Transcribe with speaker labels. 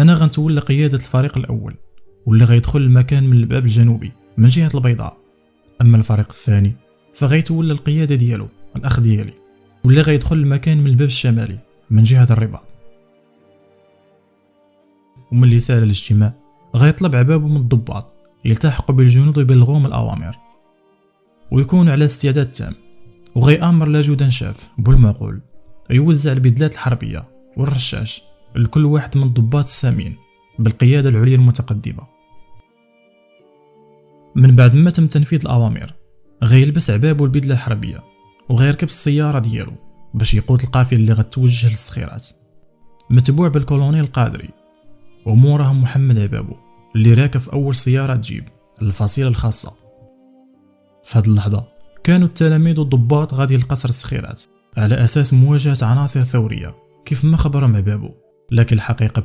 Speaker 1: انا غنتولى قياده الفريق الاول واللي غيدخل المكان من الباب الجنوبي من جهه البيضاء. اما الفريق الثاني فغيتولى القياده ديالو الاخ ديالي واللي غيدخل المكان من الباب الشمالي من جهه الرباط. وملي سال الاجتماع غيطلب عبابو من الضباط يلتحقوا بالجنود ويبلغوهم الاوامر ويكونوا على استعداد تام، وغيامر لاجودان شاف بالمعقول يوزع البدلات الحربيه والرشاش لكل واحد من الضباط السامين بالقياده العليا المتقدمه. من بعد ما تم تنفيذ الاوامر غيلبس عبابو البدله الحربيه وغيركب السياره ديالو باش يقود القافله اللي غتوجه للصخيرات، متبوع بالكولونيل القادري وموراه محمد عبابو اللي راكب في اول سياره تجيب الفصيله الخاصه. في هذه اللحظه كانوا التلاميذ والضباط غادي لقصر الصخيرات على اساس مواجهه عناصر ثوريه كيف ما خبرهم عبابو، لكن الحقيقه